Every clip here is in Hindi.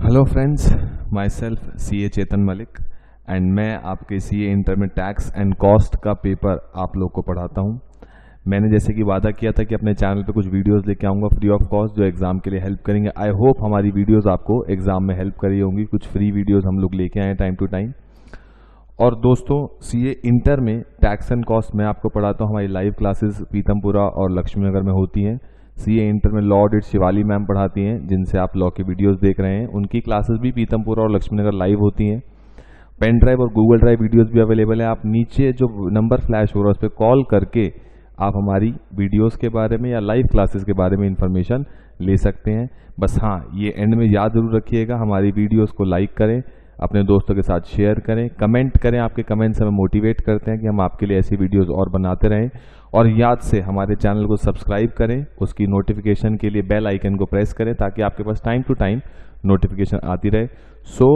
Hello friends, my self CA Chetan Malik and मैं आपके CA इंटर में टैक्स एंड कॉस्ट का पेपर आप लोग को पढ़ाता हूं। मैंने जैसे कि वादा किया था कि अपने चैनल पे कुछ वीडियोस लेके आऊँगा फ्री ऑफ कॉस्ट जो एग्ज़ाम के लिए हेल्प करेंगे। आई होप हमारी वीडियोस आपको एग्ज़ाम में हेल्प करी होंगी। कुछ फ्री वीडियोस हम लोग लेके आए टाइम टू टाइम। और दोस्तों, CA इंटर में टैक्स एंड कॉस्ट मैं आपको पढ़ाता हूँ। हमारी लाइव क्लासेस पीतमपुरा और लक्ष्मी नगर में होती हैं। CA इंटर में लॉ ऑडिट शिवाली मैम पढ़ाती हैं, जिनसे आप लॉ के वीडियोस देख रहे हैं। उनकी क्लासेस भी पीतमपुरा और लक्ष्मी नगर लाइव होती हैं। पेन ड्राइव और गूगल ड्राइव वीडियोस भी अवेलेबल है। आप नीचे जो नंबर फ्लैश हो रहा है उस पर कॉल करके आप हमारी वीडियोस के बारे में या लाइव क्लासेस के बारे में इंफॉर्मेशन ले सकते हैं। बस हाँ, ये एंड में याद जरूर रखिएगा, हमारी वीडियोस को लाइक करें, अपने दोस्तों के साथ शेयर करें, कमेंट करें। आपके कमेंट्स हमें मोटिवेट करते हैं कि हम आपके लिए ऐसी वीडियोस और बनाते रहें। और याद से हमारे चैनल को सब्सक्राइब करें, उसकी नोटिफिकेशन के लिए बेल आइकन को प्रेस करें ताकि आपके पास टाइम टू टाइम नोटिफिकेशन आती रहे। So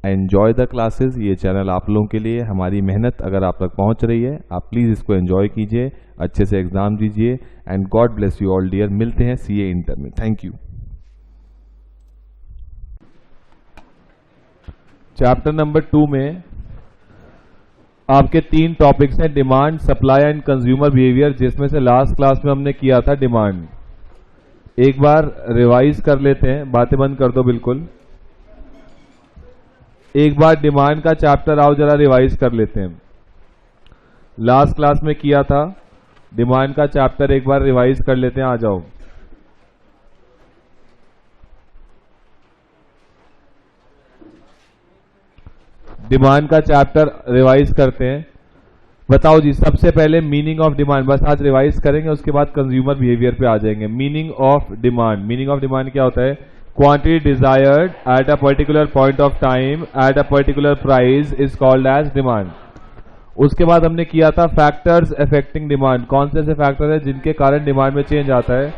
enjoy the classes. ये चैनल आप लोगों के लिए, हमारी मेहनत अगर आप तक पहुंच रही है, आप प्लीज़ इसको एंजॉय कीजिए, अच्छे से एग्जाम दीजिए and God bless you all dear. मिलते हैं CA इंटर में। Thank you. चैप्टर नंबर 2 में आपके 3 टॉपिक्स हैं, demand, supply and consumer behaviour, जिसमें से लास्ट क्लास में हमने किया था डिमांड। एक बार रिवाइज कर लेते हैं, बातें बंद कर दो बिल्कुल। एक बार डिमांड का चैप्टर आओ जरा रिवाइज कर लेते हैं। लास्ट क्लास में किया था डिमांड का चैप्टर, एक बार रिवाइज कर लेते हैं। आ जाओ। डिमांड का चैप्टर रिवाइज करते हैं। बताओ जी, सबसे पहले मीनिंग ऑफ डिमांड, बस आज रिवाइज करेंगे, उसके बाद कंज्यूमर बिहेवियर पे आ जाएंगे। Meaning of demand, meaning of demand क्या होता है? Quantity desired at a particular point of time at a particular price is called as demand. उसके बाद हमने किया था फैक्टर्स अफेक्टिंग डिमांड। कौन से ऐसे फैक्टर है जिनके कारण डिमांड में चेंज आता है?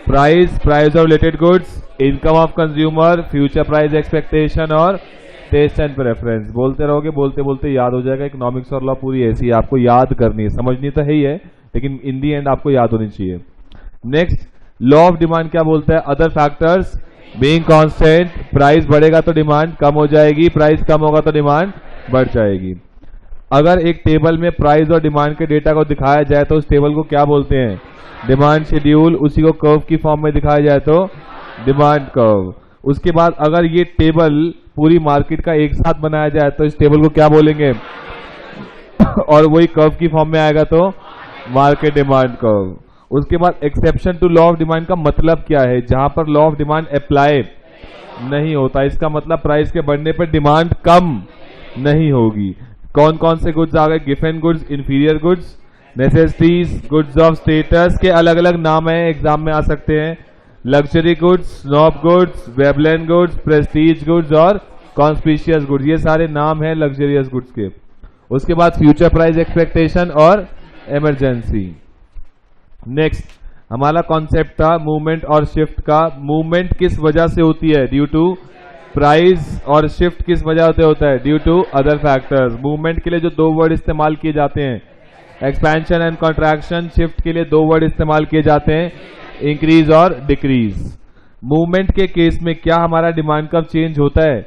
Price, price of related goods, income of consumer, future price expectation और टेस्ट एंड प्रेफरेंस। बोलते रहोगे, बोलते बोलते याद हो जाएगा। इकोनॉमिक्स और लॉ पूरी ऐसी है, आपको याद करनी है, समझनी तो है ही है, लेकिन इन दी एंड आपको याद होनी चाहिए। नेक्स्ट, लॉ ऑफ डिमांड क्या बोलता है? Other factors being constant, price बढ़ेगा तो डिमांड कम हो जाएगी, प्राइस कम होगा तो डिमांड बढ़ जाएगी। अगर एक टेबल में प्राइस और डिमांड के डेटा को दिखाया जाए तो उस टेबल को क्या बोलते हैं? Demand schedule. उसी को कर्व की फॉर्म में दिखाया जाए तो डिमांड कर्व। उसके बाद अगर ये टेबल पूरी मार्केट का एक साथ बनाया जाए तो इस टेबल को क्या बोलेंगे? और वही कर्व की फॉर्म में आएगा तो मार्केट डिमांड कर्व। उसके बाद exception to law of demand का मतलब क्या है? जहां पर लॉ ऑफ डिमांड अप्लाई नहीं होता, इसका मतलब प्राइस के बढ़ने पर डिमांड कम नहीं होगी। कौन कौन से गुड्स आ गए? Given goods, inferior goods, necessities, goods of status के अलग अलग नाम है, एग्जाम में आ सकते हैं। Luxury goods, snob goods, Veblen goods, prestige goods और कॉन्स्पिशियस गुड्स, ये सारे नाम हैं लग्जरियस गुड्स के। उसके बाद फ्यूचर प्राइस एक्सपेक्टेशन और इमरजेंसी। नेक्स्ट हमारा कॉन्सेप्ट था मूवमेंट और शिफ्ट का। मूवमेंट किस वजह से होती है? Due to price. और शिफ्ट किस वजह से होता है? Due to other factors. Movement के लिए जो 2 वर्ड इस्तेमाल किए जाते हैं, एक्सपेंशन एंड कॉन्ट्रैक्शन। शिफ्ट के लिए 2 वर्ड इस्तेमाल किए जाते हैं, इंक्रीज और डिक्रीज। मूवमेंट के केस में क्या हमारा डिमांड कर्व चेंज होता है?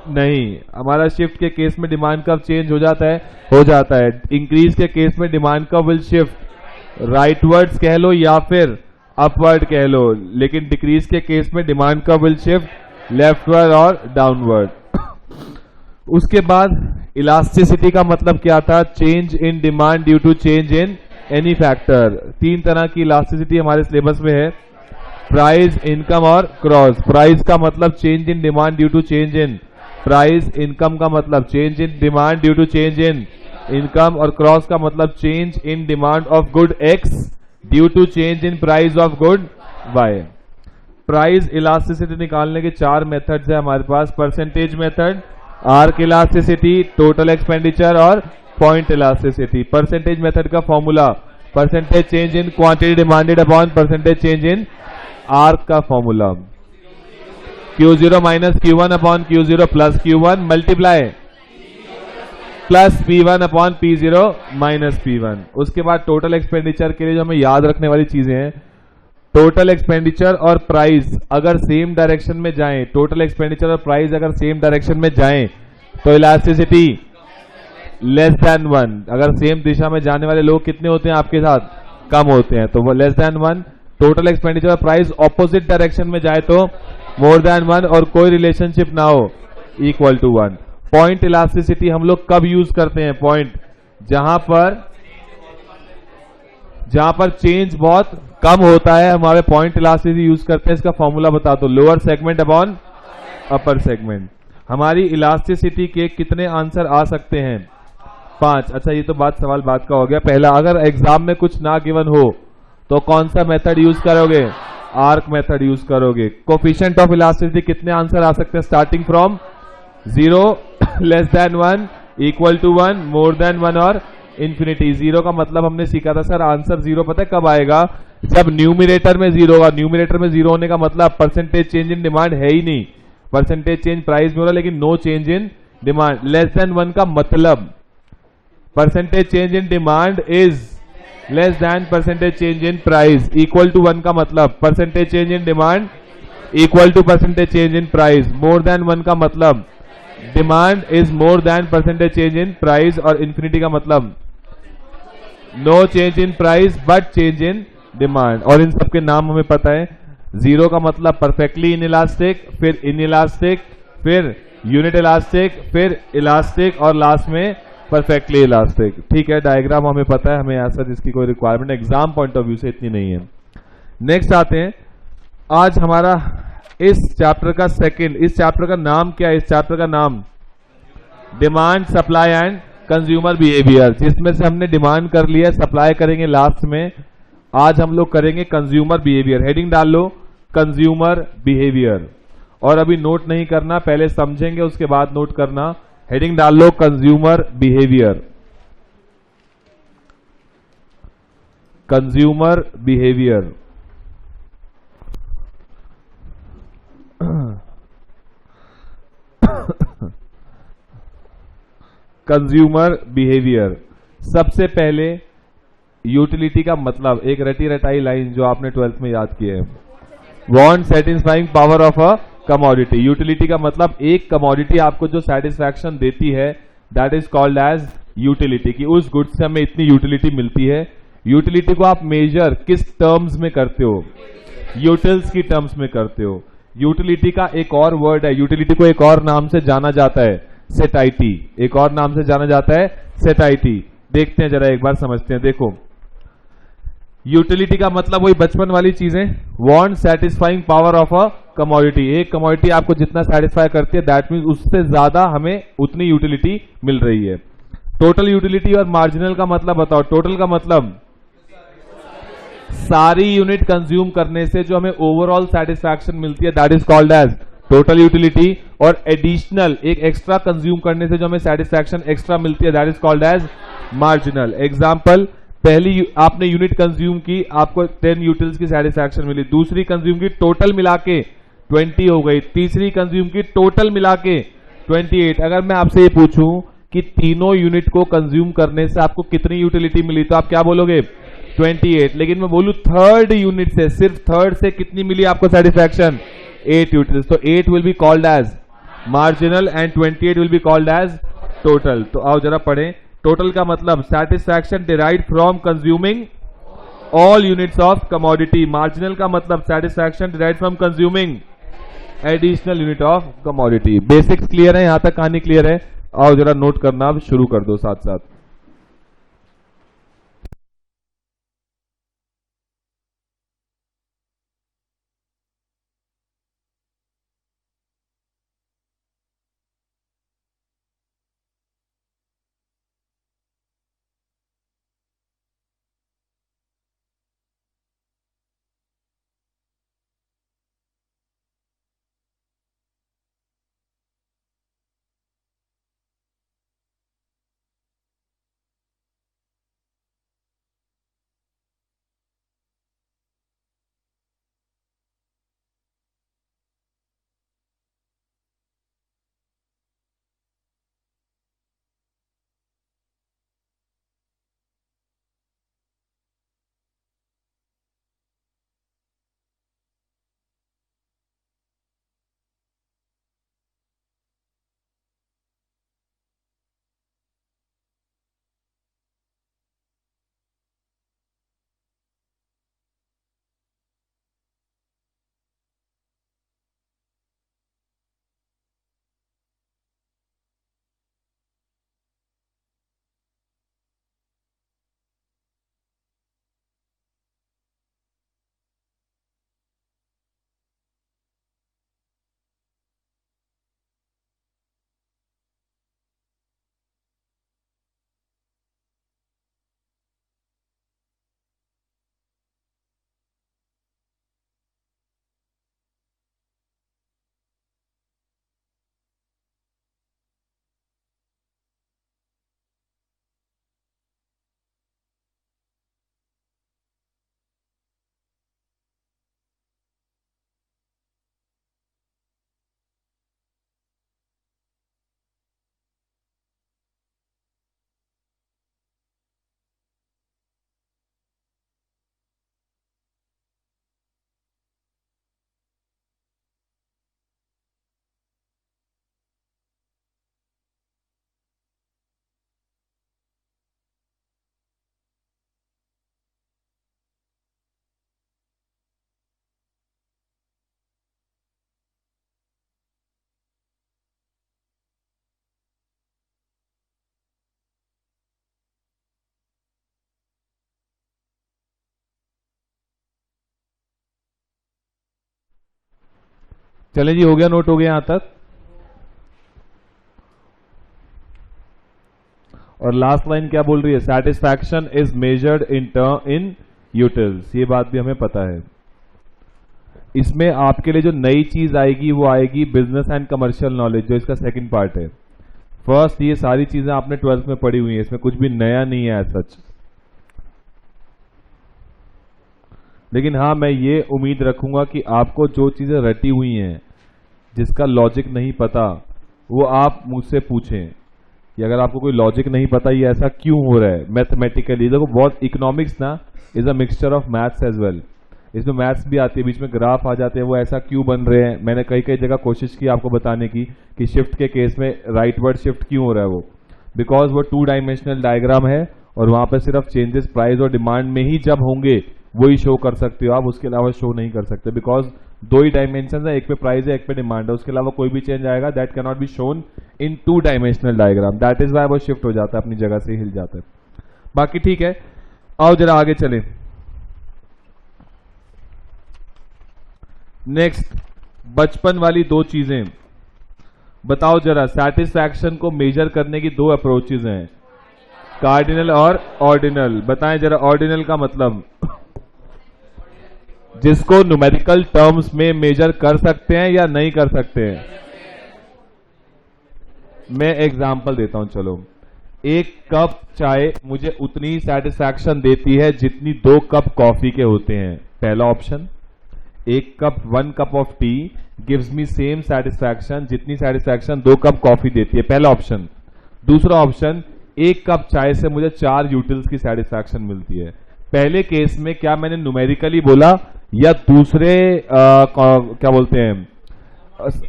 नहीं। हमारा शिफ्ट के केस में डिमांड कर्व चेंज हो जाता है? हो जाता है। इंक्रीज के केस में डिमांड कर्व विल शिफ्ट राइटवर्ड्स कह लो या फिर अपवर्ड कह लो, लेकिन डिक्रीज के केस में demand curve will shift leftward और डाउनवर्ड। उसके बाद इलास्टिसिटी का मतलब क्या था? Change in demand due to change in any factor. 3 तरह की इलास्टिसिटी हमारे सिलेबस में है, प्राइस, इनकम और क्रॉस। प्राइस का मतलब change in demand due to change in price, income का मतलब change in demand due to change in income, और क्रॉस का मतलब change in demand of good X due to change in price of good Y। Price elasticity निकालने के 4 मेथड्स है हमारे पास। Percentage method, arc elasticity, total expenditure और पॉइंट इलास्टिसिटी। परसेंटेज मेथड का formula percentage change in quantity demanded upon percentage change in arc का formula Q0 minus Q1 upon Q0 plus Q1 multiply plus P1 upon P0 minus P1। उसके बाद टोटल एक्सपेंडिचर के लिए जो हमें याद रखने वाली चीजें हैं, टोटल एक्सपेंडिचर और प्राइस अगर सेम डायरेक्शन में जाएं, टोटल एक्सपेंडिचर और प्राइस अगर सेम डायरेक्शन में जाएं तो इलास्टिसिटी लेस देन 1। अगर सेम दिशा में जाने वाले लोग कितने होते हैं आपके साथ? कम होते हैं, तो वो लेस देन 1। टोटल एक्सपेंडिचर और प्राइस ऑपोजिट डायरेक्शन में जाए तो मोर देन 1, और कोई रिलेशनशिप ना हो इक्वल टू 1। पॉइंट इलास्टिसिटी हम लोग कब यूज करते हैं? पॉइंट जहां पर चेंज बहुत कम होता है हमारे पॉइंट इलास्टिसिटी यूज करते हैं। इसका फॉर्मूला बता दो, lower segment upon upper segment. हमारी इलास्टिसिटी के कितने आंसर आ सकते हैं? 5। अच्छा, ये तो सवाल बात का हो गया। पहला, अगर एग्जाम में कुछ ना गिवन हो तो कौन सा मेथड यूज करोगे? आर्क मेथड यूज करोगे। कोफिशिएंट ऑफ इलास्टिसिटी कितने आंसर आ सकते हैं? Starting from 0, less than 1, equal to 1, more than 1 और इंफिनिटी। 0 का मतलब हमने सीखा था सर, आंसर 0 पता है कब आएगा? जब न्यूमिनेटर में 0 होगा। न्यूमिनेटर में 0 होने का मतलब परसेंटेज चेंज इन डिमांड है ही नहीं, परसेंटेज चेंज प्राइस में हो रहा है लेकिन no change in demand. Less than 1 का मतलब percentage change in demand is less than percentage change in price. Equal to 1 का मतलब percentage change in demand equal to percentage change in price. More than 1 का मतलब demand is more than percentage change in price, और इंफिनिटी का मतलब no change in price but change in demand. और इन सबके नाम हमें पता है। 0 का मतलब परफेक्टली इनइलास्टिक, फिर इनइलास्टिक, फिर यूनिट इलास्टिक, फिर इलास्टिक, और लास्ट में परफेक्टली इलास्टिक। ठीक है, डायग्राम हमें पता है, हमें ऐसा जिसकी कोई requirement exam point of view से इतनी नहीं है। नेक्स्ट आते हैं, आज हमारा इस चैप्टर का इस चैप्टर का नाम क्या है? इस चैप्टर का नाम demand, supply and consumer behaviour, जिसमें से हमने डिमांड कर लिया, सप्लाई करेंगे लास्ट में। आज हम लोग करेंगे कंज्यूमर बिहेवियर। हेडिंग डाल लो कंज्यूमर बिहेवियर, और अभी नोट नहीं करना, पहले समझेंगे उसके बाद नोट करना। हेडिंग डाल लो consumer behaviour. Consumer behaviour, consumer behaviour. सबसे पहले यूटिलिटी का मतलब, एक रटी रटाई लाइन जो आपने 12th में याद की है, want satisfying power of a commodity. Utility का मतलब एक कमोडिटी आपको जो सेटिस्फैक्शन देती है, that is called as utility, कि उस गुड्स से हमें इतनी यूटिलिटी मिलती है। यूटिलिटी को आप मेजर किस टर्म्स में करते हो? यूटिल्स की टर्म्स में करते हो। यूटिलिटी का एक और वर्ड है, यूटिलिटी को एक और नाम से जाना जाता है, सेटाइटी। एक और नाम से जाना जाता है सेटाइटी। देखते हैं जरा, एक बार समझते हैं। देखो, यूटिलिटी का मतलब वही बचपन वाली चीजें, want satisfying power of a commodity. एक कमोडिटी आपको जितना सेटिस्फाई करती है, दैट मींस उससे ज्यादा हमें उतनी यूटिलिटी मिल रही है। टोटल यूटिलिटी और मार्जिनल का मतलब बताओ। टोटल का मतलब सारी यूनिट कंज्यूम करने से जो हमें ओवरऑल सेटिस्फैक्शन मिलती है, that is called as total utility. और एडिशनल एक एक्स्ट्रा कंज्यूम करने से जो हमें सेटिस्फैक्शन एक्स्ट्रा मिलती है, that is called as marginal. Example, पहली आपने यूनिट कंज्यूम की, आपको 10 यूटिल्स की सेटिस्फैक्शन मिली। दूसरी कंज्यूम की, टोटल मिला के 20 हो गई। तीसरी कंज्यूम की, टोटल मिला के 28। अगर मैं आपसे ये पूछूं कि तीनों यूनिट को कंज्यूम करने से आपको कितनी यूटिलिटी मिली, तो आप क्या बोलोगे? 28। लेकिन मैं बोलूं थर्ड यूनिट से, सिर्फ थर्ड से कितनी मिली आपको सेटिस्फैक्शन? 8 यूटिल्स। तो 8 will be called as marginal and 28 will be called as total. तो आओ जरा पढ़ें। टोटल का मतलब satisfaction derived from consuming all units of commodity. Marginal का मतलब satisfaction derived from consuming additional unit of commodity. Basics clear है? यहां तक कहानी क्लियर है? आओ जरा नोट करना, अब शुरू कर दो साथ साथ। चलें जी, हो गया, नोट हो गया यहां तक। और लास्ट लाइन क्या बोल रही है? Satisfaction is measured in utils. ये बात भी हमें पता है। इसमें आपके लिए जो नई चीज आएगी वो आएगी बिजनेस एंड कमर्शियल नॉलेज, जो इसका सेकंड पार्ट है। फर्स्ट ये सारी चीजें आपने 12th में पढ़ी हुई हैं, इसमें कुछ भी नया नहीं है एज सच। लेकिन हाँ, मैं ये उम्मीद रखूंगा कि आपको जो चीजें रटी हुई हैं, जिसका लॉजिक नहीं पता, वो आप मुझसे पूछें कि अगर आपको कोई लॉजिक नहीं पता ये ऐसा क्यों हो रहा है मैथमेटिकली। देखो, बहुत इकोनॉमिक्स ना is a mixture of maths as well. इसमें मैथ्स भी आती है, बीच में ग्राफ आ जाते हैं, वो ऐसा क्यों बन रहे हैं। मैंने कई कई जगह कोशिश की आपको बताने की कि शिफ्ट के केस में राइटवर्ड शिफ्ट क्यों हो रहा है। वो बिकॉज वो 2 डायमेंशनल डायग्राम है और वहां पर सिर्फ चेंजेस प्राइस और डिमांड में ही जब होंगे वही शो कर सकते हो आप, उसके अलावा शो नहीं कर सकते। बिकॉज 2 ही डायमेंशन है, एक पे प्राइस है, एक पे डिमांड है, उसके अलावा कोई भी चेंज आएगा that can not be shown in 2 dimensional diagram. That is why वो शिफ्ट हो जाता है, अपनी जगह से हिल जाता है। बाकी ठीक है, आओ जरा आगे चले। नेक्स्ट, बचपन वाली 2 चीजें बताओ जरा। सेटिस्फैक्शन को मेजर करने की 2 अप्रोचेज हैं, कार्डिनल और ऑर्डिनल। बताएं जरा, ऑर्डिनल का मतलब जिसको न्यूमेरिकल टर्म्स में मेजर कर सकते हैं या नहीं कर सकते हैं। मैं एग्जांपल देता हूं, चलो। 1 कप चाय मुझे उतनी सेटिस्फैक्शन देती है जितनी 2 कप कॉफी के होते हैं, पहला option. 1 cup of tea gives me same satisfaction जितनी सेटिस्फैक्शन 2 कप कॉफी देती है, पहला ऑप्शन। दूसरा ऑप्शन, 1 कप चाय से मुझे 4 यूटिल्स की सेटिस्फैक्शन मिलती है। पहले केस में क्या मैंने न्यूमेरिकली बोला या दूसरे क्या बोलते हैं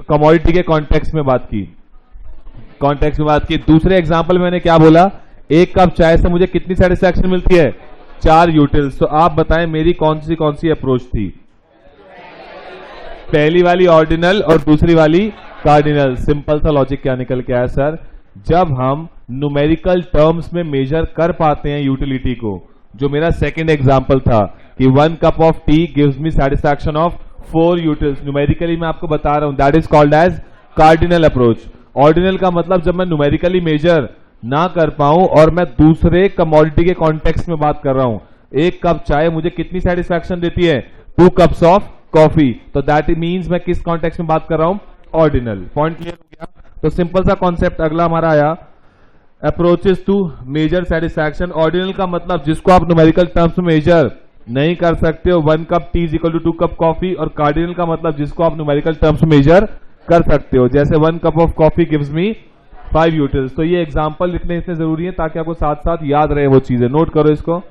कमोडिटी के कॉन्टेक्स्ट में बात की? कॉन्टेक्स्ट में बात की। दूसरे एग्जांपल में मैंने क्या बोला? 1 कप चाय से मुझे कितनी सेटिस्फैक्शन मिलती है? 4 यूटिल्स। तो आप बताएं मेरी कौन सी अप्रोच थी? पहली वाली ऑर्डिनल और दूसरी वाली कार्डिनल। सिंपल सा लॉजिक क्या निकल के आया सर? जब हम न्यूमेरिकल टर्म्स में मेजर कर पाते हैं यूटिलिटी को, जो मेरा सेकंड एग्जांपल था कि 1 cup of tea gives me satisfaction of 4 utils, numerically मैं आपको बता रहा हूं, that is called as cardinal approach. Ordinal का मतलब जब मैं न्यूमेरिकली मेजर ना कर पाऊं और मैं दूसरे कमोडिटी के कॉन्टेक्स्ट में बात कर रहा हूं। 1 कप चाय मुझे कितनी सेटिस्फैक्शन देती है? 2 कप्स ऑफ कॉफी। तो दैट मीन्स मैं किस कॉन्टेक्स्ट में बात कर रहा हूं? ऑर्डिनल। पॉइंट क्लियर हो गया? तो सिंपल सा कॉन्सेप्ट अगला हमारा आया, approaches to measure satisfaction. Ordinal का मतलब जिसको आप न्यूमेरिकल टर्म्स में मेजर नहीं कर सकते हो, 1 cup tea is equal to 2 cup coffee. और कार्डिनल का मतलब जिसको आप न्यूमेरिकल टर्म्स में मेजर कर सकते हो, जैसे 1 cup of coffee gives me 5 utils. तो ये एग्जांपल लिखने इसलिए जरूरी है ताकि आपको साथ साथ याद रहे वो चीजें। नोट करो इसको।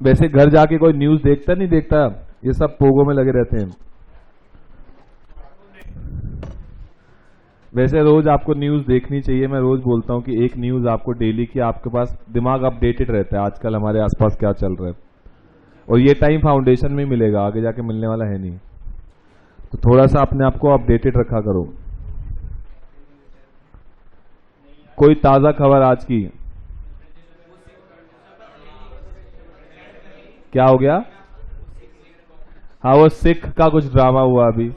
वैसे घर जाके कोई न्यूज देखता नहीं देखता? ये सब पोगों में लगे रहते हैं। वैसे रोज आपको न्यूज देखनी चाहिए। मैं रोज बोलता हूं कि एक न्यूज आपको डेली की, आपके पास दिमाग अपडेटेड रहता है आजकल हमारे आसपास क्या चल रहा है। और ये टाइम फाउंडेशन में मिलेगा, आगे जाके मिलने वाला है नहीं। तो थोड़ा सा अपने आप को अपडेटेड रखा करो। कोई ताजा खबर आज की? क्या हो गया? हाँ, वो सिख का कुछ ड्रामा हुआ अभी।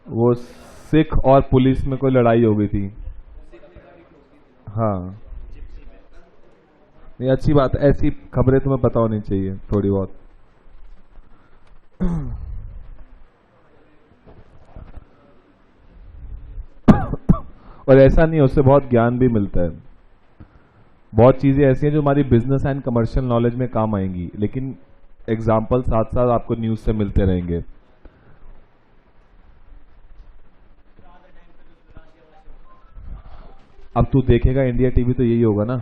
वो सिख और पुलिस में कोई लड़ाई हो गई थी। हाँ, ये अच्छी बात है। ऐसी खबरें तुम्हें पता होनी चाहिए थोड़ी बहुत। और ऐसा नहीं, उससे बहुत ज्ञान भी मिलता है। बहुत चीजें ऐसी हैं जो हमारी बिजनेस एंड कमर्शियल नॉलेज में काम आएंगी, लेकिन एग्जाम्पल साथ साथ आपको न्यूज से मिलते रहेंगे। अब तू देखेगा इंडिया टीवी तो यही होगा ना।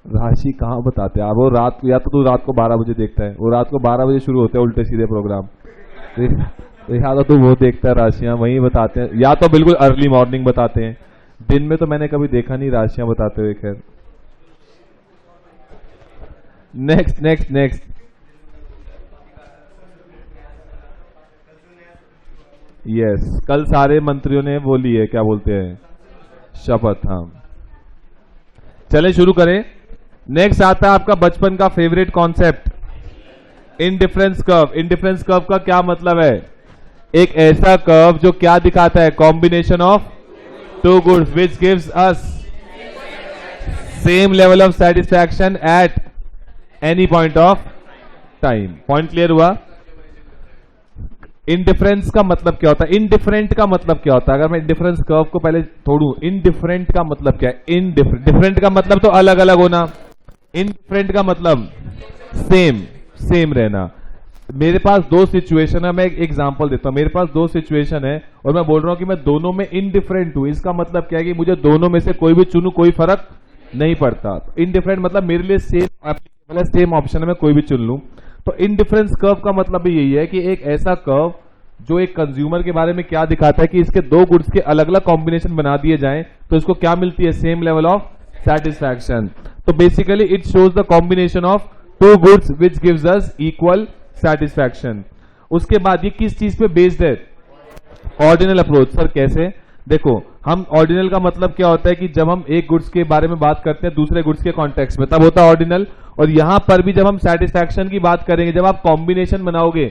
राशि कहाँ बताते हैं? वो रात, या तो तू रात को 12 बजे देखता है, वो रात को 12 बजे शुरू होते हैं उल्टे सीधे प्रोग्राम। या तो तू वो देखता है राशियां, वही बताते हैं, या तो बिल्कुल अर्ली मॉर्निंग बताते हैं, दिन में तो मैंने कभी देखा नहीं राशियां बताते हुए। खैर, नेक्स्ट नेक्स्ट नेक्स्ट। यस, कल सारे मंत्रियों ने वो ली है, क्या बोलते हैं, शपथ। हाँ, चले शुरू करें। नेक्स्ट आता है आपका बचपन का favourite concept, indifference curve. Indifference curve का क्या मतलब है? एक ऐसा कर्व जो क्या दिखाता है, combination of two goods which gives us same level of satisfaction at any point of time. Point clear हुआ? इंडिफरेंस का मतलब क्या होता है, इंडिफरेंट का मतलब क्या होता है? अगर मैं इंडिफरेंस कर्व को पहले तोड़ूं, इंडिफरेंट का मतलब क्या है? डिफरेंट का मतलब तो अलग अलग होना, इंडिफरेंट का मतलब सेम, सेम रहना। मेरे पास दो सिचुएशन है, मैं एक एग्जांपल देता हूं। मेरे पास दो सिचुएशन है और मैं बोल रहा हूं कि मैं दोनों में इनडिफरेंट हूं। इसका मतलब क्या है कि मुझे दोनों में से कोई भी चुनूं, कोई फर्क नहीं पड़ता। इनडिफरेंट मतलब मेरे लिए सेम एप्लीकेबल है, सेम ऑप्शन है, मैं कोई भी चुन लूं। तो इंडिफरेंस कर्व का मतलब भी यही है कि एक ऐसा कर्व जो एक कंज्यूमर के बारे में क्या दिखाता है कि इसके दो गुड्स के अलग अलग कॉम्बिनेशन बना दिए जाएं तो इसको क्या मिलती है, सेम लेवल ऑफ सेटिस्फैक्शन। तो basically it shows the combination of two goods which gives us equal satisfaction. उसके बाद ये किस चीज पे बेस्ड है? Ordinal approach. सर कैसे? देखो, हम ऑर्डिनल का मतलब क्या होता है कि जब हम एक गुड्स के बारे में बात करते हैं दूसरे गुड्स के कॉन्टेक्स्ट में, तब होता है ऑर्डिनल। और यहां पर भी जब हम सेटिस्फैक्शन की बात करेंगे, जब आप कॉम्बिनेशन बनाओगे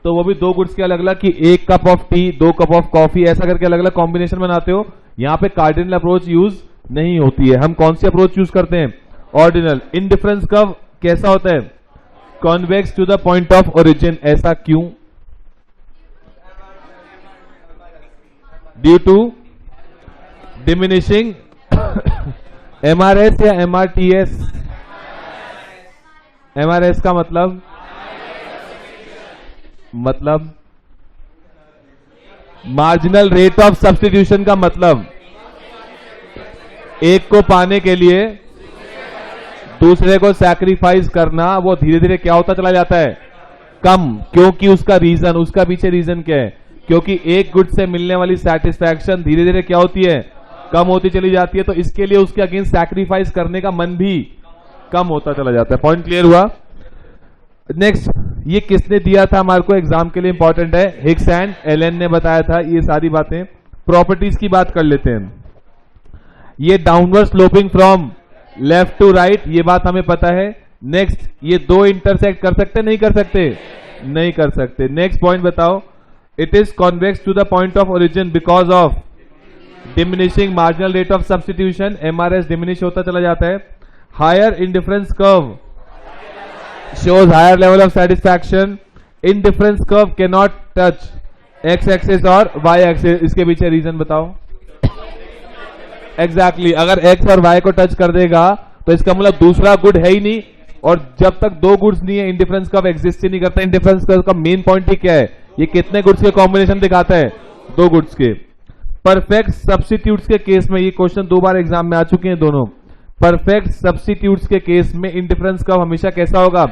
तो वो भी दो गुड्स के अलग अलग, कि एक कप ऑफ टी, दो कप ऑफ कॉफी, ऐसा करके अलग अलग कॉम्बिनेशन बनाते हो। यहां पे कार्डिनल अप्रोच यूज नहीं होती है। हम कौन सी अप्रोच यूज करते हैं? ऑर्डिनल। इंडिफरेंस कर्व कैसा होता है? Convex to the point of origin. ऐसा क्यों? ड्यू टू डिमिनिशिंग एमआरएस या एमआरटीएस? एमआरएस का मतलब मार्जिनल रेट ऑफ सब्स्टिट्यूशन का मतलब एक को पाने के लिए दूसरे को सैक्रिफाइस करना। वो धीरे धीरे क्या होता चला जाता है? कम। क्योंकि उसका रीजन, उसका पीछे रीजन क्या है? क्योंकि एक गुड से मिलने वाली सेटिस्फैक्शन धीरे धीरे क्या होती है? कम होती चली जाती है। तो इसके लिए उसके अगेंस्ट सैक्रिफाइस करने का मन भी कम होता चला जाता है। पॉइंट क्लियर हुआ? नेक्स्ट, ये किसने दिया था हमारे को, एग्जाम के लिए इंपॉर्टेंट है, हिग्स एंड एलन ने बताया था ये सारी बातें। प्रॉपर्टीज की बात कर लेते हैं। ये downward sloping from left to right, ये बात हमें पता है। नेक्स्ट, ये दो इंटरसेक्ट कर सकते नहीं कर सकते? नहीं कर सकते। नेक्स्ट पॉइंट बताओ। It is convex to the point of origin because of diminishing marginal rate of substitution. MRS diminish होता चला जाता है। Higher indifference curve shows higher level of satisfaction. Indifference curve cannot touch x axis और y axis. इसके पीछे रीजन बताओ। Exactly, अगर x और y को टच कर देगा तो इसका मतलब दूसरा गुड है ही नहीं, और जब तक दो गुड्स नहीं है इंडिफरेंस कर्व एग्जिस्ट ही नहीं करता। इंडिफरेंस कर्व का मेन पॉइंट ही क्या है? ये कितने गुड्स के कॉम्बिनेशन दिखाता है? दो गुड्स के। परफेक्ट सब्स्टिट्यूट्स के केस में, ये क्वेश्चन दो बार एग्जाम में आ चुके हैं दोनों। परफेक्ट सब्स्टिट्यूट्स के केस में इंडिफरेंस कर्व हमेशा कैसा होगा?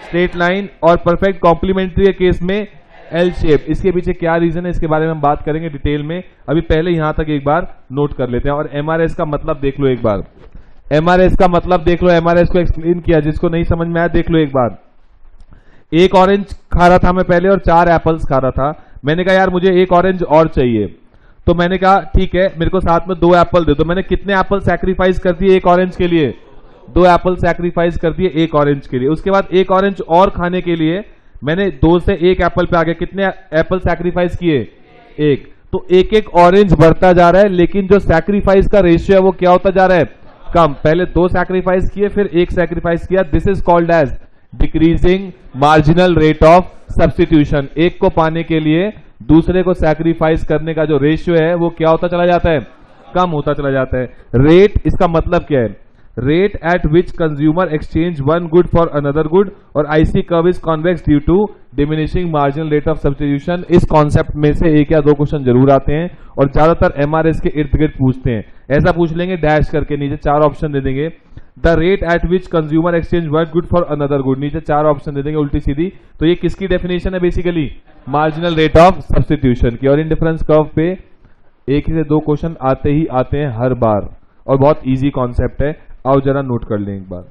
Straight line. और परफेक्ट कॉम्प्लीमेंट्री के केस में एल शेप। इसके पीछे क्या रीजन है इसके बारे में हम बात करेंगे डिटेल में। अभी पहले यहां तक एक बार नोट कर लेते हैं। और एमआरएस का मतलब देख लो एक बार। एमआरएस का मतलब देख लो, एमआरएस को एक्सप्लेन किया, जिसको नहीं समझ में आया देख लो एक बार। एक ऑरेंज खा रहा था मैं पहले और 4 एप्पल्स खा रहा था। मैंने कहा यार मुझे एक ऑरेंज और चाहिए, तो मैंने कहा ठीक है मेरे को साथ में 2 एप्पल दे दो। मैंने कितने एप्पल सैक्रिफाइस कर दिए एक ऑरेंज के लिए? 2 एप्पल सैक्रिफाइस कर दिए एक ऑरेंज के लिए। उसके बाद एक ऑरेंज और खाने के लिए मैंने 2 से 1 एप्पल पे आ गया। कितने एप्पल सैक्रिफाइस किए? 1। तो एक एक ऑरेंज बढ़ता जा रहा है, लेकिन जो सैक्रिफाइस का रेशियो है वो क्या होता जा रहा है? कम। पहले 2 सैक्रिफाइस किए फिर 1 सैक्रिफाइस किया। This is called as decreasing marginal rate of substitution. एक को पाने के लिए दूसरे को सैक्रिफाइस करने का जो रेशियो है वो क्या होता चला जाता है? कम होता चला जाता है। रेट, इसका मतलब क्या है? Rate at which consumer exchange one good for another good, और IC curve is convex due to diminishing marginal rate of substitution. इस कॉन्सेप्ट में से 1 या 2 क्वेश्चन जरूर आते हैं और ज्यादातर एमआरएस के इर्द गिर्द पूछते हैं। ऐसा पूछ लेंगे डैश करके, नीचे 4 ऑप्शन दे देंगे। The rate at which consumer exchange one good for another good, नीचे 4 ऑप्शन दे देंगे उल्टी सीधी। तो ये किसकी डेफिनेशन है? Basically marginal rate of substitution की। और इंडिफरेंस कर्व पे एक ही से दो क्वेश्चन आते ही आते हैं हर बार, और बहुत इजी कॉन्सेप्ट है। आओ जरा नोट कर लें एक बार।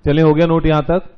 चलिए, हो गया नोट यहां तक।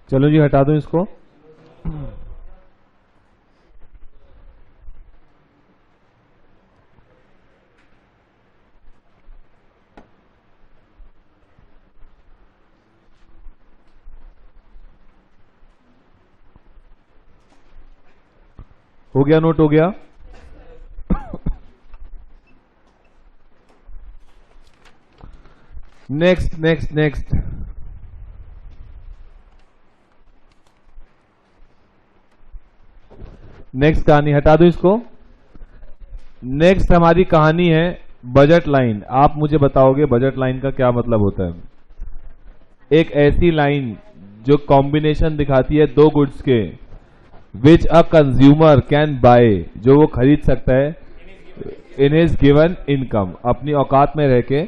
चलो जी हटा दो इसको। हो गया, नोट हो गया। नेक्स्ट नेक्स्ट नेक्स्ट, नेक्स्ट कहानी हटा दो इसको। नेक्स्ट हमारी कहानी है बजट लाइन। आप मुझे बताओगे बजट लाइन का क्या मतलब होता है। एक ऐसी लाइन जो कॉम्बिनेशन दिखाती है दो गुड्स के, विच अ कंज्यूमर कैन बाय, जो वो खरीद सकता है इन हिज गिवन इनकम, अपनी औकात में रह के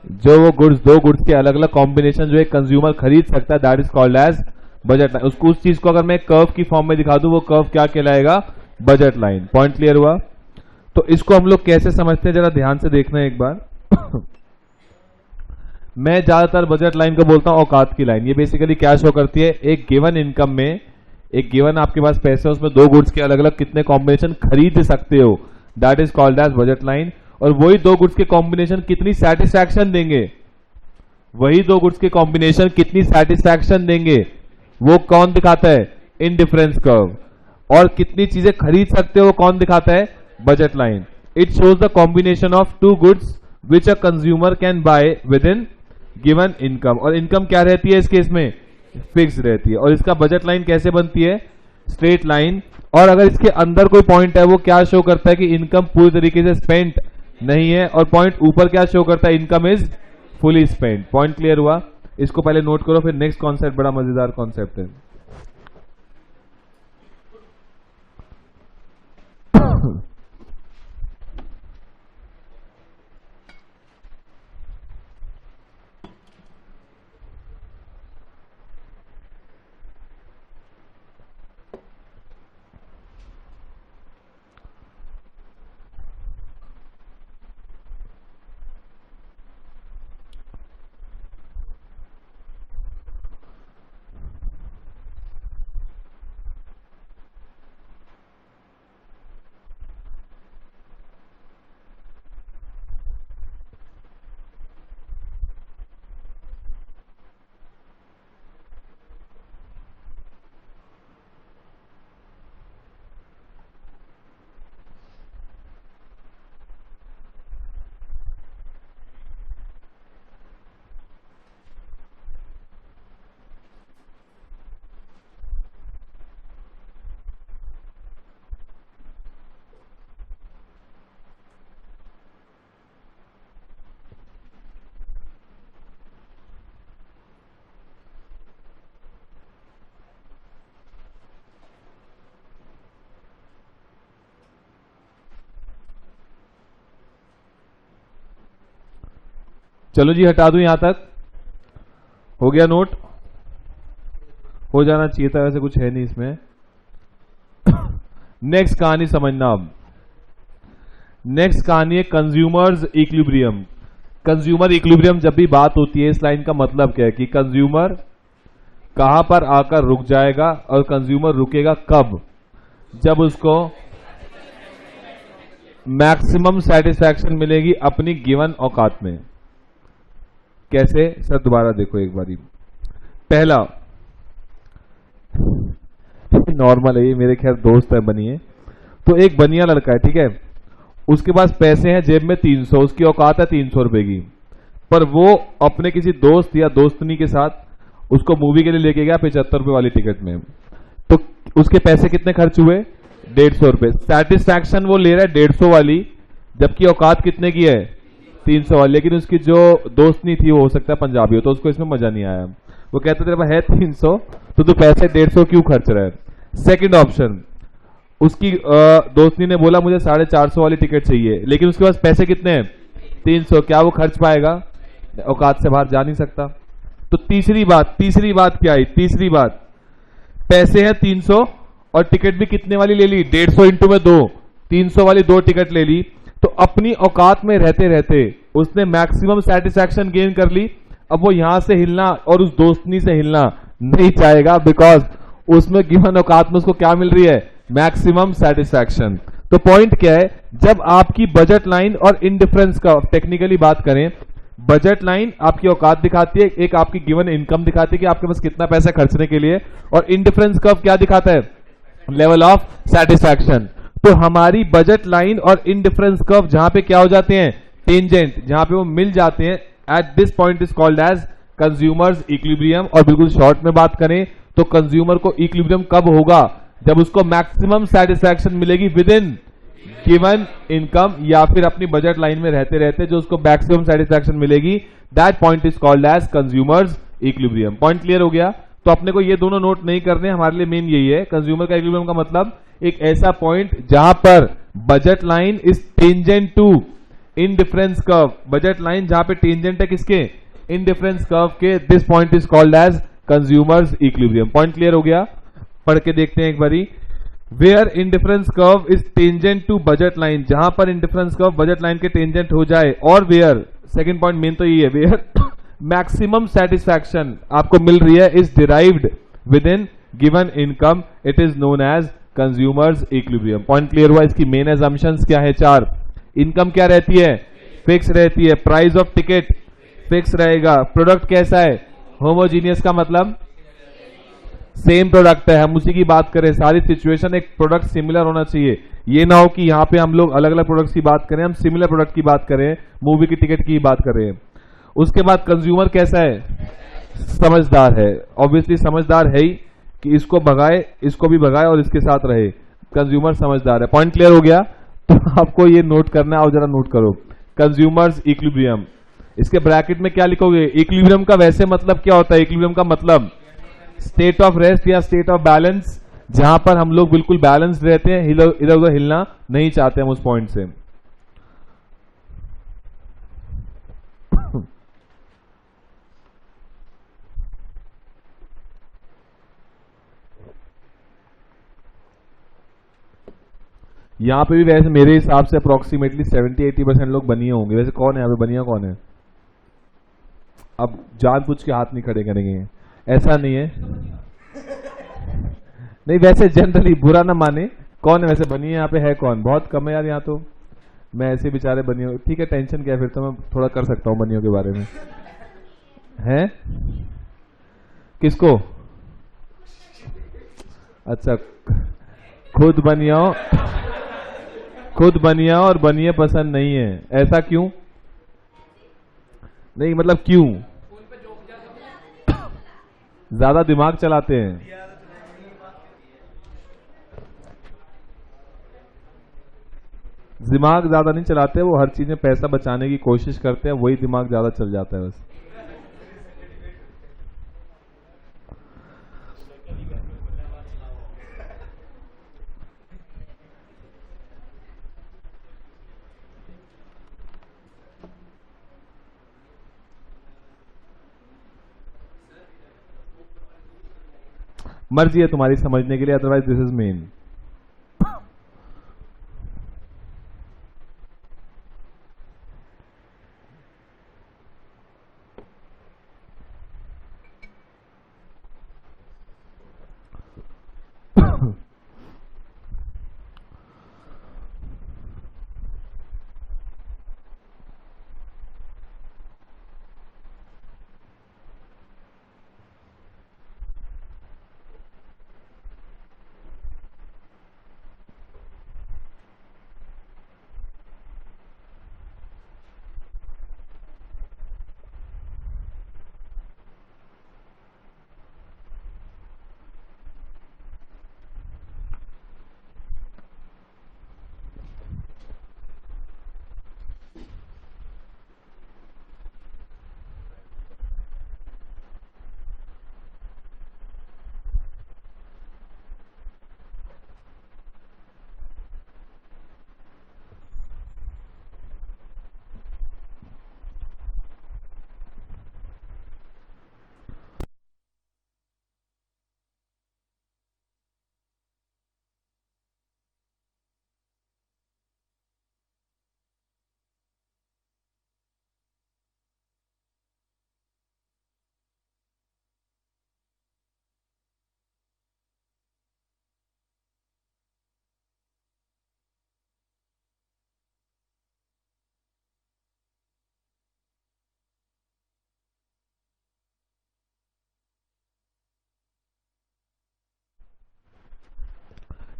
जो वो गुड्स, दो गुड्स के अलग अलग कॉम्बिनेशन जो एक कंज्यूमर खरीद सकता है, that is called as budget line. उसको, उस चीज को अगर मैं कर्व की फॉर्म में दिखा दूं, वो कर्व क्या कहलाएगा, बजट लाइन। पॉइंट क्लियर हुआ। तो इसको हम लोग कैसे समझते हैं, जरा ध्यान से देखना एक बार। मैं ज्यादातर बजट लाइन को बोलता हूं औकात की लाइन। ये बेसिकली क्या शो करती है, एक गिवन इनकम में, एक गिवन आपके पास पैसे है, उसमें दो गुड्स के अलग अलग कितने कॉम्बिनेशन खरीद सकते हो, that is called as budget line. और वही दो गुड्स के कॉम्बिनेशन कितनी सेटिस्फैक्शन देंगे, वही दो गुड्स के कॉम्बिनेशन कितनी सेटिस्फैक्शन देंगे, वो कौन दिखाता है, इंडिफरेंस कर्व। और कितनी चीजें खरीद सकते हो कौन दिखाता है, budget line. It shows the combination of two goods which a consumer can buy within given income. और इनकम क्या रहती है इस केस में, फिक्स रहती है। और इसका बजट लाइन कैसे बनती है, स्ट्रेट लाइन। और अगर इसके अंदर कोई पॉइंट है, वो क्या शो करता है कि इनकम पूरी तरीके से स्पेंट नहीं है, और पॉइंट ऊपर क्या शो करता है, income is fully spent. Point clear हुआ। इसको पहले नोट करो, फिर नेक्स्ट कॉन्सेप्ट बड़ा मजेदार कॉन्सेप्ट है। चलो जी हटा दूं, यहां तक हो गया नोट, हो जाना चाहिए था, वैसे कुछ है नहीं इसमें। नेक्स्ट कहानी समझना। अब नेक्स्ट कहानी है कंज्यूमर्स इक्विलिब्रियम। कंज्यूमर इक्विलिब्रियम जब भी बात होती है, इस लाइन का मतलब क्या है कि कंज्यूमर कहां पर आकर रुक जाएगा, और कंज्यूमर रुकेगा कब, जब उसको मैक्सिमम सेटिस्फैक्शन मिलेगी अपनी गिवन औकात में। कैसे सर, दोबारा देखो एक बारी। पहला, नॉर्मल है ये, मेरे खैर दोस्त है बनिए। तो एक बनिया लड़का है, ठीक है, उसके पास पैसे हैं जेब में 300, उसकी औकात है 300 रुपए की, पर वो अपने किसी दोस्त या दोस्तनी के साथ उसको मूवी के लिए लेके गया 75 रुपए वाली टिकट में। तो उसके पैसे कितने खर्च हुए, 150 रुपए। सेटिस्फैक्शन वो ले रहा है 150 वाली, जबकि औकात कितने की है, 300 वाली। लेकिन उसकी जो दोस्तनी थी वो हो सकता है पंजाबी हो, तो उसको इसमें मजा नहीं आया। वो कहते तेरे पास है 300, तो तू पैसे 150 क्यों खर्च रहा है। सेकंड ऑप्शन, उसकी दोस्तनी ने बोला मुझे 450 वाली टिकट चाहिए, लेकिन उसके पास पैसे कितने हैं, 300। क्या वो खर्च पाएगा, औकात से बाहर जा नहीं सकता। तो तीसरी बात क्या आई, तीसरी बात, पैसे हैं 300 और टिकट भी कितने वाली ले ली, 150 इंटू में 2, 300 वाली 2 टिकट ले ली। तो अपनी औकात में रहते रहते उसने मैक्सिमम सेटिस्फैक्शन गेन कर ली। अब वो यहां से हिलना और उस दोस्तनी से हिलना, नहीं चाहेगा, बिकॉज उसमें गिवन औकात में उसको क्या मिल रही है, मैक्सिमम सेटिस्फैक्शन। तो पॉइंट क्या है, जब आपकी बजट लाइन और इंडिफरेंस का टेक्निकली बात करें, बजट लाइन आपकी औकात दिखाती है, एक आपकी गिवन इनकम दिखाती है कि आपके पास कितना पैसा खर्चने के लिए, और इंडिफरेंस कर्व क्या दिखाता है, लेवल ऑफ सेटिस्फैक्शन। तो हमारी बजट लाइन और इंडिफरेंस कर्व जहां पे क्या हो जाते हैं, टेंजेंट, जहां पे वो मिल जाते हैं, at this point is called as consumer's equilibrium. और बिल्कुल शॉर्ट में बात करें तो कंज्यूमर को इक्विलिब्रियम कब होगा, जब उसको मैक्सिमम सेटिस्फैक्शन मिलेगी विद इन गिवन इनकम, या फिर अपनी बजट लाइन में रहते रहते जो उसको मैक्सिमम सेटिस्फैक्शन मिलेगी, that point is called as consumer's equilibrium. Point clear हो गया। तो अपने को ये दोनों नोट नहीं करने, हमारे लिए मेन यही है, कंज्यूमर का इक्विलिब्रियम का मतलब एक ऐसा पॉइंट जहां पर budget line is tangent to indifference curve, budget line जहां पे टेंजेंट है किसके, इंडिफरेंस कर्व के, this point is called as consumer's equilibrium. Point clear हो गया। पढ़ के देखते हैं एक बारी, where indifference curve is tangent to budget line, जहां पर इंडिफरेंस कर्व बजट लाइन के टेंजेंट हो जाए, और वेयर, सेकंड पॉइंट मेन तो ये है, वेयर मैक्सिमम सेटिस्फैक्शन आपको मिल रही है, is derived within given income, it is known as consumer's equilibrium. Point clear हुआ। इसकी मेन एजम्पशंस क्या है, चार। इनकम क्या रहती है, फिक्स रहती है, प्राइस ऑफ टिकट फिक्स रहेगा, प्रोडक्ट कैसा है, होमोजीनियस का मतलब सेम प्रोडक्ट है, हम उसी की बात करें, सारी सिचुएशन एक प्रोडक्ट सिमिलर होना चाहिए, ये ना हो कि यहां पे हम लोग अलग अलग प्रोडक्ट्स की बात करें, हम सिमिलर प्रोडक्ट की बात करें, मूवी की टिकट की बात करें। उसके बाद कंज्यूमर कैसा है, समझदार है, ऑब्वियसली समझदार है ही कि इसको भगाए, इसको भी भगाए और इसके साथ रहे, कंज्यूमर समझदार है। पॉइंट क्लियर हो गया। तो आपको ये नोट करना है, और जरा नोट करो, कंज्यूमर्स इक्विलिब्रियम, इसके ब्रैकेट में क्या लिखोगे, इक्विलिब्रियम का वैसे मतलब क्या होता है, इक्विलिब्रियम का मतलब स्टेट ऑफ रेस्ट या स्टेट ऑफ बैलेंस, जहां पर हम लोग बिल्कुल बैलेंस्ड रहते हैं, इधर उधर हिलना नहीं चाहते हम उस पॉइंट से। यहां पे भी वैसे मेरे हिसाब से अप्रोक्सीमेटली 70-80% लोग बनिए होंगे। वैसे कौन है यहाँ पे बनिया, कौन है, अब जानबूझ के हाथ नहीं खड़े करेंगे, ऐसा नहीं है, नहीं वैसे जनरली बुरा ना माने, कौन है वैसे बनिए यहाँ पे, है कौन, बहुत कम है यार यहाँ तो, मैं ऐसे बेचारे बनियों, ठीक है टेंशन क्या है, फिर तो मैं थोड़ा कर सकता हूँ बनियों के बारे में, है किसको, अच्छा खुद बनियाओ, खुद बनिया और बनिए पसंद नहीं है, ऐसा क्यों, नहीं मतलब क्यों, ज्यादा दिमाग चलाते हैं, दिमाग ज्यादा नहीं चलाते, वो हर चीज में पैसा बचाने की कोशिश करते हैं, वही दिमाग ज्यादा चल जाता है बस। मर्जी है तुम्हारी समझने के लिए, अदरवाइज दिस इज मेन।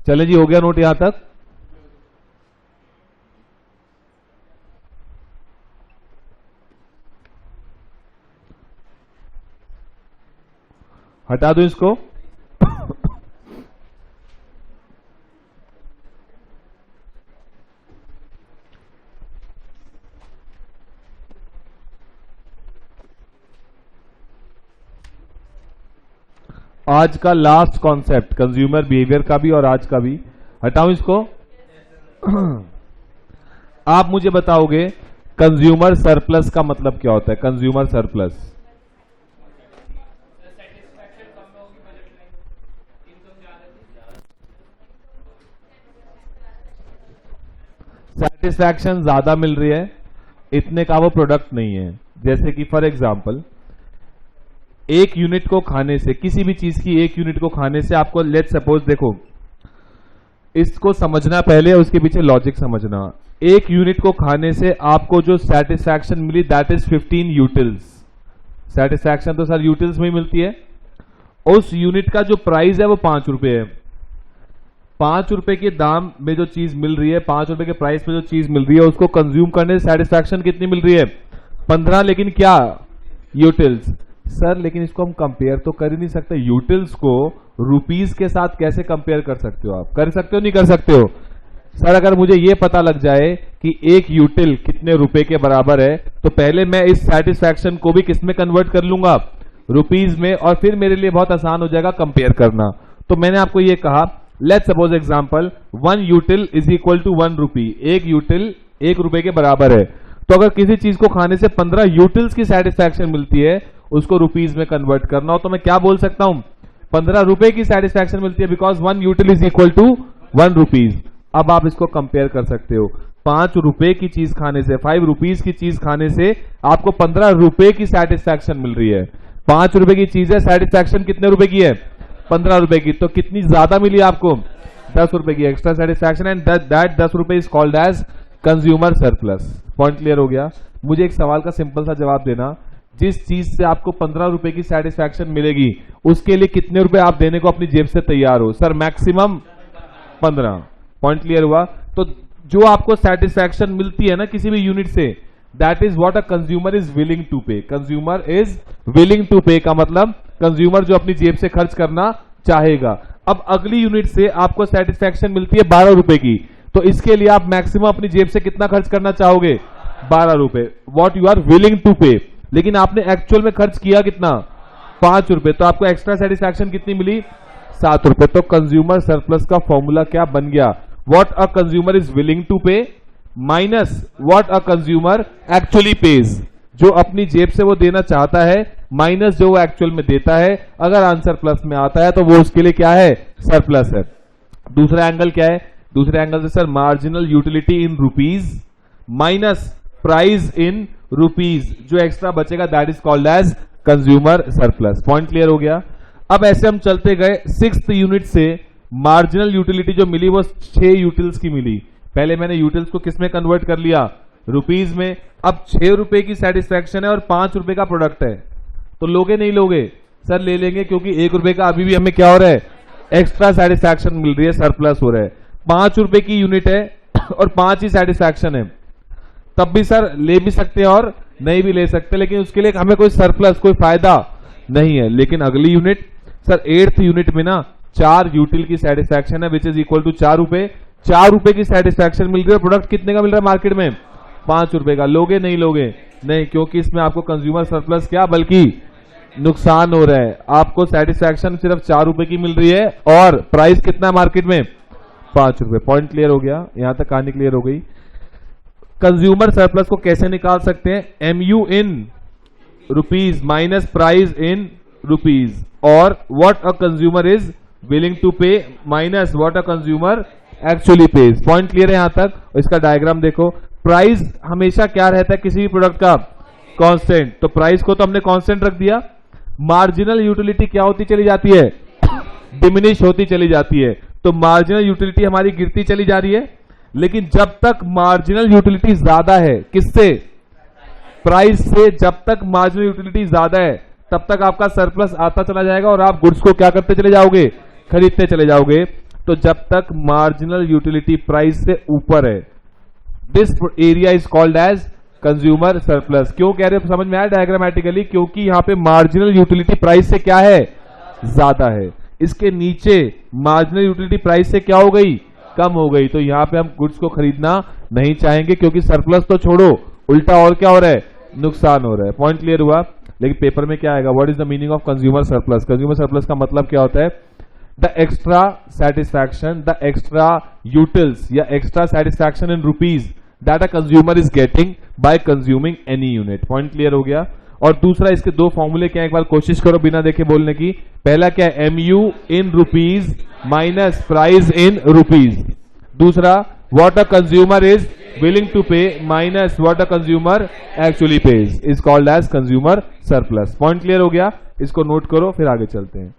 चले जी, हो गया नोट यहां तक? हटा दो इसको। आज का लास्ट कॉन्सेप्ट कंज्यूमर बिहेवियर का भी और आज का भी, हटाऊं इसको। आप मुझे बताओगे कंज्यूमर सरप्लस का मतलब क्या होता है? कंज्यूमर सरप्लस, सेटिस्फैक्शन ज्यादा मिल रही है, इतने का वो प्रोडक्ट नहीं है। जैसे कि फॉर एग्जांपल, एक यूनिट को खाने से, किसी भी चीज की एक यूनिट को खाने से आपको, लेट सपोज, देखो इसको समझना पहले, उसके पीछे लॉजिक समझना। एक यूनिट को खाने से आपको जो सेटिस्फैक्शन मिली दैट इज 15 यूटिल्स। सेटिस्फैक्शन तो सर यूटिल्स में ही मिलती है। उस यूनिट का जो प्राइस है वो 5 रुपए है। 5 रुपए के दाम में जो चीज मिल रही है, 5 रुपए के प्राइस में जो चीज मिल रही है, उसको कंज्यूम करने से सेटिस्फैक्शन कितनी मिल रही है? 15। लेकिन क्या? यूटिल्स। सर लेकिन इसको हम कंपेयर तो कर ही नहीं सकते। यूटिल्स को रुपीस के साथ कैसे कंपेयर कर सकते हो? आप कर सकते हो, नहीं कर सकते हो? सर अगर मुझे यह पता लग जाए कि एक यूटिल कितने रुपए के बराबर है, तो पहले मैं इस सेटिस्फैक्शन को भी किस में कन्वर्ट कर लूंगा? रुपीस में, और फिर मेरे लिए बहुत आसान हो जाएगा कंपेयर करना। तो मैंने आपको यह कहा, let's suppose example 1 util is equal to 1 rupee. एक यूटिल 1 रुपए के बराबर है। तो अगर किसी चीज को खाने से 15 यूटिल्स की सेटिस्फैक्शन मिलती है, उसको रुपीस में कन्वर्ट करना हो, तो मैं क्या बोल सकता हूं? 15 रुपए की सेटिस्फैक्शन मिलती है, because 1 util is equal to 1 rupees. अब आप इसको कंपेयर कर सकते हो। 5 रुपए की चीज खाने से, 5 रुपीज की चीज खाने से आपको 15 रुपए की सेटिस्फैक्शन मिल रही है। 5 रुपए की चीज है, सेटिस्फैक्शन कितने रुपए की है? 15 रुपए की। तो कितनी ज्यादा मिली आपको? 10 रुपए की एक्स्ट्रा सेटिस्फैक्शन, एंड दैट 10 रुपए is called as consumer surplus. Point clear हो गया? मुझे एक सवाल का सिंपल सा जवाब देना, जिस चीज से आपको 15 रुपए की सेटिस्फैक्शन मिलेगी, उसके लिए कितने रुपए आप देने को अपनी जेब से तैयार हो? Sir maximum 15। पॉइंट क्लियर हुआ? तो जो आपको सेटिस्फैक्शन मिलती है ना किसी भी यूनिट से, that is what a consumer is willing to pay. Consumer is willing to pay का मतलब कंज्यूमर जो अपनी जेब से खर्च करना चाहेगा। अब अगली यूनिट से आपको सेटिस्फैक्शन मिलती है 12 रुपए की, तो इसके लिए आप मैक्सिमम अपनी जेब से कितना खर्च करना चाहोगे? 12 रुपए, what you are willing to pay. लेकिन आपने एक्चुअल में खर्च किया कितना? 5 रुपए। तो आपको एक्स्ट्रा सेटिस्फैक्शन कितनी मिली? 7 रुपए। तो कंज्यूमर सरप्लस का फॉर्मूला क्या बन गया? What a consumer is willing to pay minus what a consumer actually pays. जो अपनी जेब से वो देना चाहता है, माइनस जो वो एक्चुअल में देता है। अगर आंसर प्लस में आता है तो वो उसके लिए क्या है? सरप्लस है। दूसरा एंगल क्या है? दूसरे एंगल से sir marginal utility in rupees minus price in rupees, जो एक्स्ट्रा बचेगा that is called as consumer surplus. Point clear हो गया? अब ऐसे हम चलते गए, 6th यूनिट से मार्जिनल यूटिलिटी जो मिली वो 6 यूटिल्स की मिली। पहले मैंने यूटिल्स को किस में कन्वर्ट कर लिया? रुपीज में। अब 6 रुपए की सेटिस्फैक्शन है और 5 रुपए का प्रोडक्ट है, तो लोगे नहीं लोगे? सर ले लेंगे, क्योंकि 1 रुपए का अभी भी हमें क्या हो रहा है? एक्स्ट्रा सेटिस्फैक्शन मिल रही है, सरप्लस हो रहा है। 5 रुपए की यूनिट है और 5 ही सेटिस्फैक्शन है, तब भी सर ले भी सकते हैं और नहीं भी ले सकते, लेकिन उसके लिए हमें कोई सरप्लस, कोई फायदा नहीं है। लेकिन अगली यूनिट सर 8th यूनिट में ना 4 यूटिल की सेटिस्फैक्शन है, विच इज इक्वल टू 4 रुपए। 4 रुपए की सेटिस्फैक्शन मिल रही है, प्रोडक्ट कितने का मिल रहा है मार्केट में? 5 रुपए का। लोगे नहीं लोगे? नहीं, क्योंकि इसमें आपको कंज्यूमर सरप्लस क्या बल्कि नुकसान हो रहा है। आपको सेटिस्फैक्शन सिर्फ 4 रुपए की मिल रही है और प्राइस कितना है मार्केट में? 5 रुपए। पॉइंट क्लियर हो गया? यहां तक कहानी क्लियर हो गई। कंज्यूमर सरप्लस को कैसे निकाल सकते हैं? MU in rupees minus price in rupees, और what a consumer is willing to pay minus what a consumer actually pays. Point clear है यहां तक? इसका डायग्राम देखो। प्राइस हमेशा क्या रहता है किसी भी प्रोडक्ट का? कांस्टेंट। तो प्राइस को तो हमने कांस्टेंट रख दिया। मार्जिनल यूटिलिटी क्या होती चली जाती है? डिमिनिश होती चली जाती है। तो मार्जिनल यूटिलिटी हमारी गिरती चली जा रही है। लेकिन जब तक मार्जिनल यूटिलिटी ज्यादा है, किससे? प्राइस से। जब तक मार्जिनल यूटिलिटी ज्यादा है तब तक आपका सरप्लस आता चला जाएगा और आप गुड्स को क्या करते चले जाओगे? खरीदते चले जाओगे। तो जब तक मार्जिनल यूटिलिटी प्राइस से ऊपर है, this area is called as consumer surplus. क्यों कह रहे हो, समझ में आया डायग्रामेटिकली? क्योंकि यहां पे मार्जिनल यूटिलिटी प्राइस से क्या है, ज्यादा है। इसके नीचे मार्जिनल यूटिलिटी प्राइस से क्या हो गई, कम हो गई। तो यहां पे हम गुड्स को खरीदना नहीं चाहेंगे, क्योंकि सरप्लस तो छोड़ो, उल्टा और क्या हो रहा है, नुकसान हो रहा है। पॉइंट क्लियर हुआ? लेकिन पेपर में क्या आएगा, what is the meaning of consumer surplus? Consumer surplus का मतलब क्या होता है, the extra satisfaction, the extra utils या extra satisfaction in rupees that a consumer is getting by consuming any unit. Point clear हो गया? और दूसरा, इसके दो फॉर्मूले क्या है, एक बार कोशिश करो बिना देखे बोलने की। पहला क्या है, MU in rupees minus price in rupees. दूसरा, what a consumer is willing to pay minus what a consumer actually pays is called as consumer surplus. Point clear हो गया? इसको नोट करो, फिर आगे चलते हैं।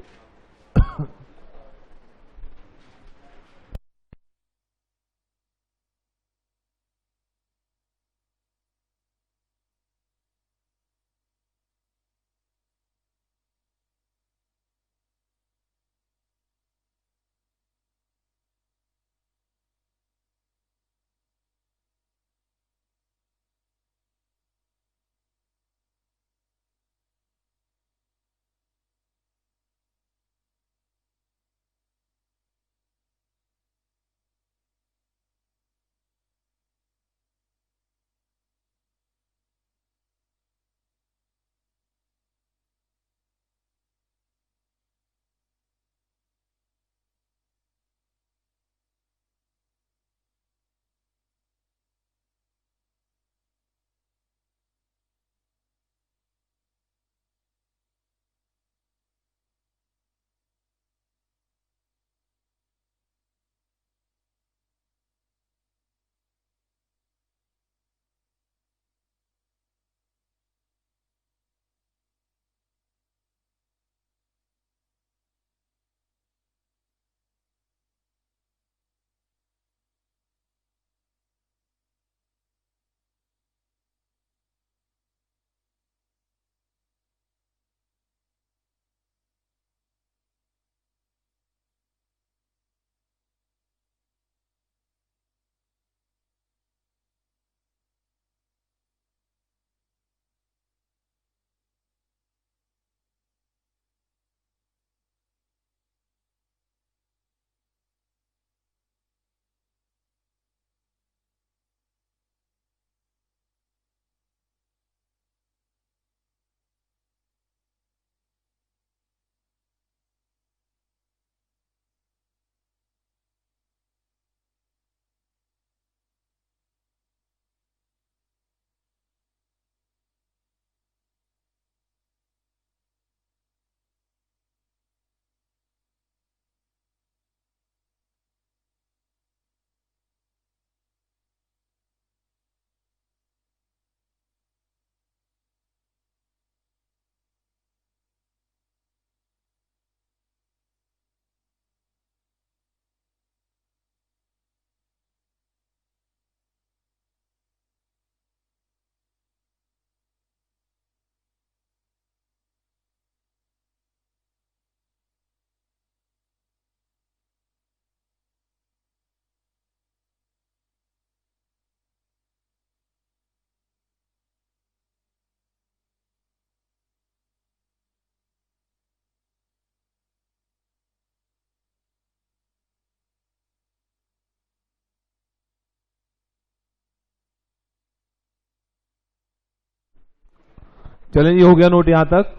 चलें जी, हो गया नोट यहां तक?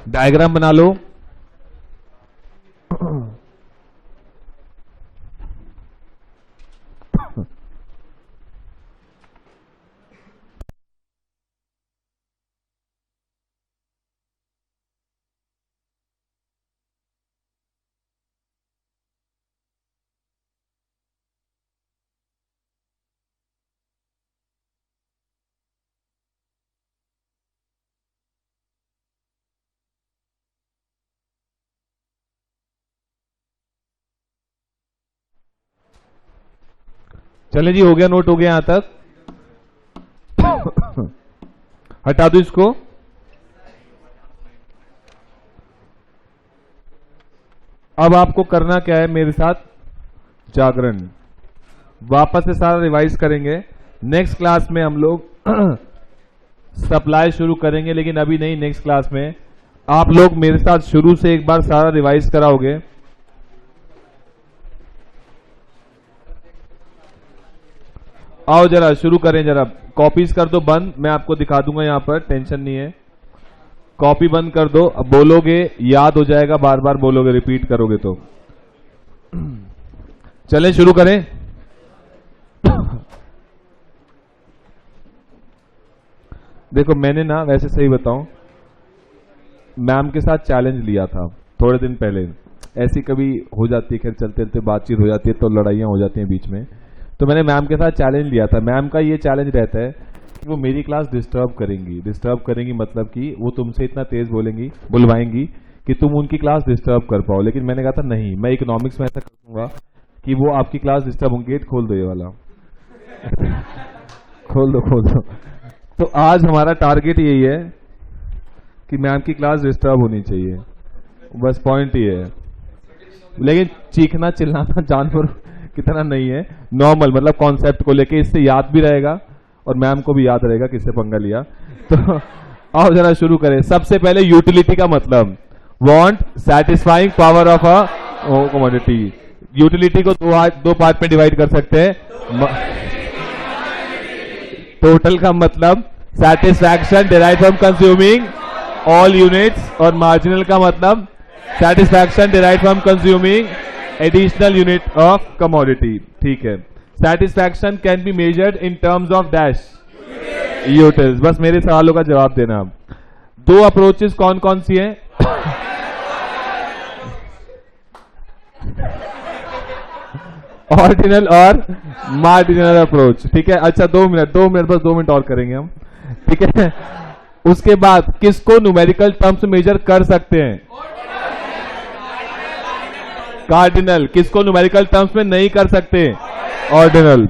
डायग्राम बना लो। चले जी, हो गया नोट, हो गया यहां तक? हटा दो इसको। अब आपको करना क्या है, मेरे साथ जागरण वापस से सारा रिवाइज करेंगे। नेक्स्ट क्लास में हम लोग सप्लाई शुरू करेंगे, लेकिन अभी नहीं, नेक्स्ट क्लास में आप लोग मेरे साथ शुरू से एक बार सारा रिवाइज कराओगे। आओ जरा शुरू करें, जरा कॉपीज कर दो बंद, मैं आपको दिखा दूंगा यहां पर, टेंशन नहीं है। कॉपी बंद कर दो, अब बोलोगे याद हो जाएगा, बार बार बोलोगे, रिपीट करोगे तो। चलें शुरू करें। देखो मैंने ना, वैसे सही बताऊं, मैम के साथ चैलेंज लिया था थोड़े दिन पहले। ऐसी कभी हो जाती है, खैर चलते चलते बातचीत हो जाती है तो लड़ाइयां हो जाती हैं बीच में। तो मैंने मैम के साथ चैलेंज लिया था। मैम का ये चैलेंज रहता है कि वो मेरी क्लास डिस्टर्ब करेंगी मतलब कि वो तुमसे इतना तेज बुलवाएंगी कि तुम उनकी क्लास डिस्टर्ब कर पाओ। लेकिन मैंने कहा था नहीं, मैं इकोनॉमिक्स में ऐसा कर दूंगा कि वो आपकी क्लास डिस्टर्ब होंगी। गेट खोल दो ये वाला। खोल दो। तो आज हमारा टारगेट यही है कि मैम की क्लास डिस्टर्ब होनी चाहिए, बस पॉइंट ये है। लेकिन चीखना चिल्लाना जानवर कितना नहीं है, नॉर्मल, मतलब कॉन्सेप्ट को लेके, इससे याद भी रहेगा और मैम को भी याद रहेगा किससे पंगा लिया। तो आओ जरा शुरू करें। सबसे पहले यूटिलिटी का मतलब, want satisfying power of a commodity. Utility को दो पार्ट में डिवाइड कर सकते हैं। टोटल का मतलब satisfaction derive from consuming all units, और मार्जिनल का मतलब satisfaction derive from consuming additional unit of commodity. ठीक है। Satisfaction can be measured in terms of dash utils. बस मेरे सवालों का जवाब देना। दो अप्रोचेस कौन कौन सी हैं? ऑर्डिनल और मार्जिनल अप्रोच। ठीक है। अच्छा 2 मिनट, बस 2 मिनट और करेंगे हम। ठीक है। उसके बाद किसको न्यूमेरिकल टर्म्स मेजर कर सकते हैं? कार्डिनल। किसको न्यूमेरिकल टर्म्स में नहीं कर सकते? Ordinal.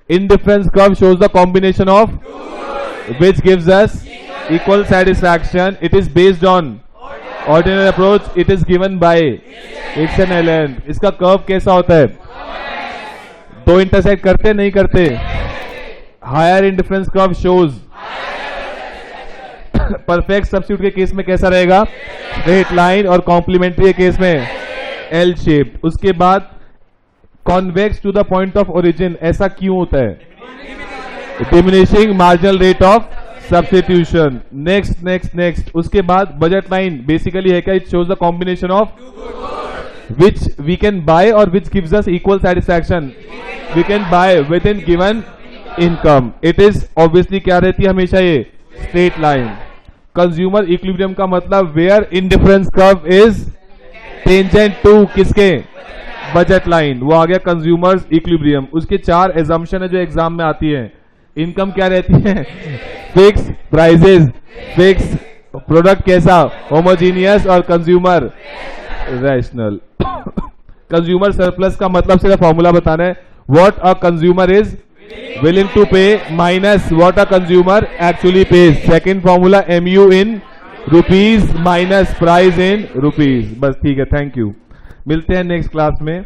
Indifference curve shows the combination of which gives us equal satisfaction. It is based on ordinal approach. It is given by X and L N. इसका कर्व कैसा होता है? दो इंटरसेक्ट करते नहीं करते? Higher indifference curve shows. Perfect substitute के केस में कैसा रहेगा? स्ट्रेट लाइन, और कॉम्प्लीमेंट्री के केस में एल शेप। उसके बाद convex to the point of origin. ऐसा क्यों होता है? Diminishing marginal rate of substitution. Next. उसके बाद बजट लाइन बेसिकली है क्या? It shows the combination of which we can buy or which gives us equal satisfaction. We can buy within given income. It is obviously क्या रहती है हमेशा? ये straight line. Consumer equilibrium का मतलब where indifference curve is tangent to किसके? Budget line. वो आ गया कंज्यूमर्स इक्विलिब्रियम। उसके 4 एजम्पशन है जो एग्जाम में आती है। इनकम क्या रहती है? फिक्स प्राइजेस, फिक्स प्रोडक्ट कैसा? होमोजीनियस, और कंज्यूमर रैशनल। कंज्यूमर सरप्लस का मतलब सिर्फ फॉर्मूला बताना है। What a consumer is willing to pay minus what a consumer actually pays. Second formula MU in rupees minus price in rupees. बस ठीक है, थैंक यू। मिलते हैं नेक्स्ट क्लास में।